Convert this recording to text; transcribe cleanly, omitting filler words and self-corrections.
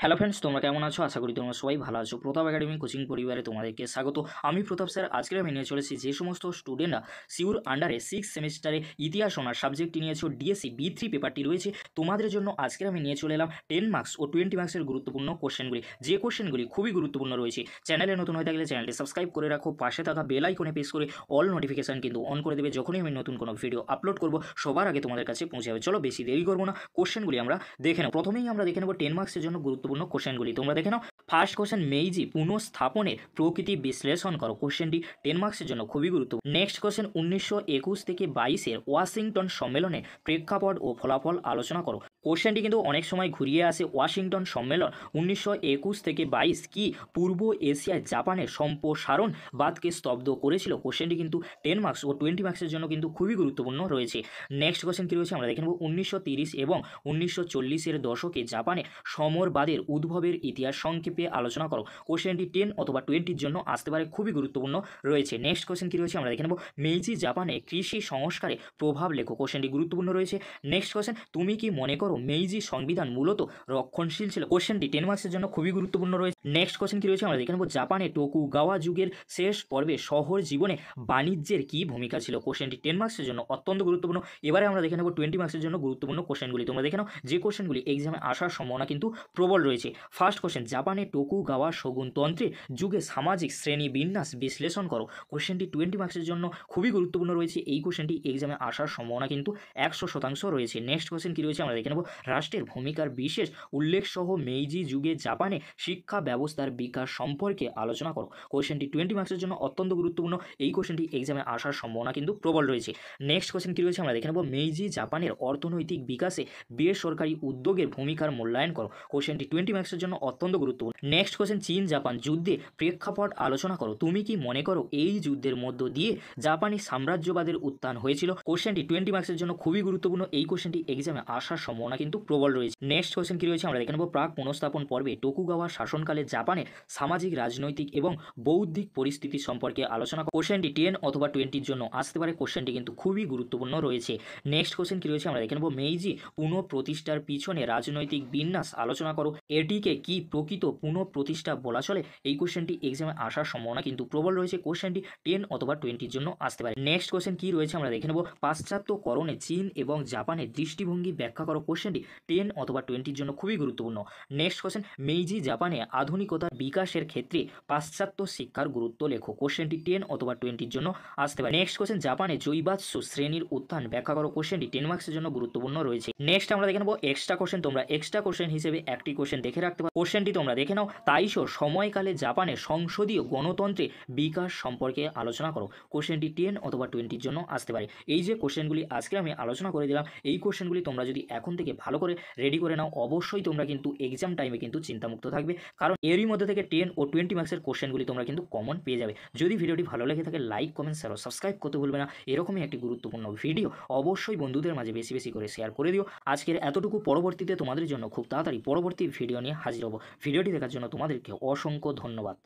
Hello friends, তোমরা কেমন আছো? আশা করি তোমরা সবাই ভালো আছো। প্রতাপ একাডেমি কোচিং পরিবারে তোমাদেরকে স্বাগত। আমি প্রতাপ স্যার। আজকে আমি নিয়ে চলেছি যে সমস্ত স্টুডেন্টরা সিউর আন্ডারে 6 সেমিস্টারে ইতিহাস অনার্স সাবজেক্টটি নিয়েছো, ডিএসসি B3 পেপারটি রয়েছে তোমাদের জন্য। আজকে আমি নিয়ে চলে এলাম 10 মার্কস ও 20 মার্কসের গুরুত্বপূর্ণ কোশ্চেনগুলি, যে কোশ্চেনগুলি খুবই গুরুত্বপূর্ণ রয়েছে। চ্যানেলে নতুন হয়ে থাকলে চ্যানেলটি সাবস্ক্রাইব করে রাখো, পাশে থাকা বেল আইকনে প্রেস করে অল নোটিফিকেশন কিন্তু অন করে দেবে। যখনই আমি নতুন কোনো ভিডিও আপলোড করব সবার আগে তোমাদের কাছে পৌঁছে যাবে। চলো বেশি দেরি করবো না, কোশ্চেনগুলি আমরা দেখে নেব। প্রথমেই আমরা দেখে নেব 10 মার্কসের জন্য গুরুত্বপূর্ণ কোশ্চেনগুলি। তোমরা দেখে নাও। ফার্স্ট কোশ্চেন, মেইজি পুনঃস্থাপনের প্রকৃতি বিশ্লেষণ করো। কোশ্চেনটি 10 মার্কসের জন্য খুবই গুরুত্বপূর্ণ। নেক্সট কোশ্চেন, 1921 থেকে 22-এর ওয়াশিংটন সম্মেলনে প্রেক্ষাপট ও ফলাফল আলোচনা করো। কোশ্চেনটি কিন্তু অনেক সময় ঘুরিয়ে আসে। ওয়াশিংটন সম্মেলন 1921 থেকে 22 কি পূর্ব এশিয়ায় জাপানের সম্প্রসারণবাদকে স্তব্ধ করেছিল? কোশ্চেনটি কিন্তু 10 মার্কস ও 20 মার্কসের জন্য কিন্তু খুবই গুরুত্বপূর্ণ রয়েছে। নেক্সট কোশ্চেন কী রয়েছে আমরা দেখে নেব। 1930 এবং 1940-এর দশকে জাপানে সমরবাদের উদ্ভবের ইতিহাস সংক্ষেপে আলোচনা করো। কোশ্চেনটি 10 অথবা 20-র জন্য আসতে পারে, খুবই গুরুত্বপূর্ণ রয়েছে। নেক্সট কোশ্চেন কী রয়েছে আমরা দেখে নেব। মেইজি জাপানে কৃষি সংস্কারে প্রভাব লেখো। কোশ্চেনটি গুরুত্বপূর্ণ রয়েছে। নেক্সট কোশ্চেন, তুমি কি মনে করো মেইজি সংবিধান মূলত রক্ষণশীল ছিল? কোশ্চেনটি 10 মার্কসের জন্য খুবই গুরুত্বপূর্ণ রয়েছে। নেক্সট কোশ্চেন কী রয়েছে আমরা দেখে নেব। জাপানে টোকুগাওয়া যুগের শেষ পর্বে শহর জীবনে বাণিজ্যের কী ভূমিকা ছিল? কোশ্চেনটি 10 মার্কসের জন্য অত্যন্ত গুরুত্বপূর্ণ। এবারে আমরা দেখে নেব 20 মার্কসের জন্য গুরুত্বপূর্ণ কোশ্চেনগুলি। তোমরা দেখে নাও, যে কোশ্চেনগুলি এক্সামে আসার সম্ভাবনা কিন্তু প্রবল রয়েছে। ফার্স্ট কোশ্চেন, জাপানে টোকুগাওয়া শোগুনতন্ত্রের যুগে সামাজিক শ্রেণী বিন্যাস বিশ্লেষণ করো। কোশ্চেনটি 20 মার্কসের জন্য খুবই গুরুত্বপূর্ণ রয়েছে। এই কোশ্চেনটি এক্সামে আসার সম্ভাবনা কিন্তু 100% রয়েছে। নেক্সট কোশ্চেন কী রয়েছে আমরা দেখে নেব। রাষ্ট্রের ভূমিকার বিশেষ উল্লেখ সহ মেইজি যুগে জাপানে শিক্ষা ব্যবস্থার বিকাশ সম্পর্কে আলোচনা করো। কোশ্চেনটি 20 মার্কসের জন্য অত্যন্ত গুরুত্বপূর্ণ। এই কোশ্চেনটি এক্সামে আসার সম্ভাবনা কিন্তু প্রবল রয়েছে। নেক্সট কোশ্চেন কী রয়েছে আমরা দেখে নেব। মেইজি জাপানের অর্থনৈতিক বিকাশে বেসরকারি উদ্যোগের ভূমিকার মূল্যায়ন করো। কোশ্চেনটি 20 মার্কসের জন্য অত্যন্ত গুরুত্বপূর্ণ। নেক্সট কোশ্চেন, চীন জাপান যুদ্ধে প্রেক্ষাপট আলোচনা করো। তুমি কি মনে করো এই যুদ্ধের মধ্য দিয়ে জাপানি সাম্রাজ্যবাদের উত্থান হয়েছিল? কোশ্চেনটি 20 মার্কসের জন্য খুবই গুরুত্বপূর্ণ। এই কোশ্চেনটি এক্সামে আসার সম্ভাবনা কিন্তু প্রবল রয়েছে। নেক্সট কোশ্চেন কী রয়েছে আমরা দেখে নেব। প্রাক পুনঃস্থাপন পর্বে টোকুগাওয়া শাসনকালে জাপানের সামাজিক, রাজনৈতিক এবং বৌদ্ধিক পরিস্থিতি সম্পর্কে আলোচনা করো। কোশ্চেনটি 10 অথবা 20-র জন্য আসতে পারে। কোশ্চেনটি কিন্তু খুবই গুরুত্বপূর্ণ রয়েছে। নেক্সট কোশ্চেন কী রয়েছে আমরা দেখে নেব। মেইজি পুনঃপ্রতিষ্ঠার পিছনে রাজনৈতিক বিন্যাস আলোচনা করো। এটিকে কি প্রকৃত পুনঃপ্রতিষ্ঠা বলা চলে? এই কোশ্চেনটি এক্সামে আসার সম্ভাবনা কিন্তু প্রবল রয়েছে। কোশ্চেনটি 10 অথবা 20-র জন্য আসতে পারে। নেক্সট কোশ্চেন কী রয়েছে আমরা দেখে নেব। পাশ্চাত্যকরণে চীন এবং জাপানের দৃষ্টিভঙ্গি ব্যাখ্যা করো। কোশ্চেনটি 10 অথবা 20-র জন্য খুবই গুরুত্বপূর্ণ। নেক্সট কোশ্চেন, মেইজি জাপানে আধুনিকতার বিকাশের ক্ষেত্রে পাশ্চাত্য শিক্ষার গুরুত্ব লেখো। কোশ্চেনটি 10 অথবা 20-র জন্য আসতে পারে। নেক্সট কোশ্চেন, জাপানে জৈবাস্য শ্রেণীর উত্থান ব্যাখ্যা করো। কোশ্চেনটি 10 মার্কসের জন্য গুরুত্বপূর্ণ রয়েছে। নেক্সট আমরা দেখে নেব এক্সট্রা কোশ্চেন। তোমরা এক্সট্রা কোশ্চেন হিসেবে একটি কোশ্চেন দেখে রাখতে পারো। কোশ্চেনটি তোমরা দেখে নাও। তাইশো সময়কালে জাপানের সংসদীয় গণতন্ত্রের বিকাশ সম্পর্কে আলোচনা করো। কোশ্চেনটি 10 অথবা 20-র জন্য আসতে পারে। এই যে কোশ্চেনগুলি আজকে আমি আলোচনা করে দিলাম, এই কোশ্চেনগুলি তোমরা যদি এখন থেকে ভালো করে রেডি করে নাও, অবশ্যই তোমরা কিন্তু এক্সাম টাইমে কিন্তু চিন্তামুক্ত থাকবে, কারণ এরই মধ্যে থেকে 10 ও 20 মার্কসের কোশ্চেনগুলি তোমরা কিন্তু কমন পেয়ে যাবে। যদি ভিডিওটি ভালো লেগে থাকে লাইক, কমেন্ট, শেয়ার ও সাবস্ক্রাইব করতে ভুলবে না। এরকমই একটি গুরুত্বপূর্ণ ভিডিও অবশ্যই বন্ধুদের মাঝে বেশি বেশি করে শেয়ার করে দিও। আজকের এতটুকু। পরবর্তীতে তোমাদের জন্য খুব তাড়াতাড়ি পরবর্তী ভিডিও নিয়ে হাজির হব। ভিডিওটি দেখার জন্য তোমাদেরকে অসংখ্য ধন্যবাদ।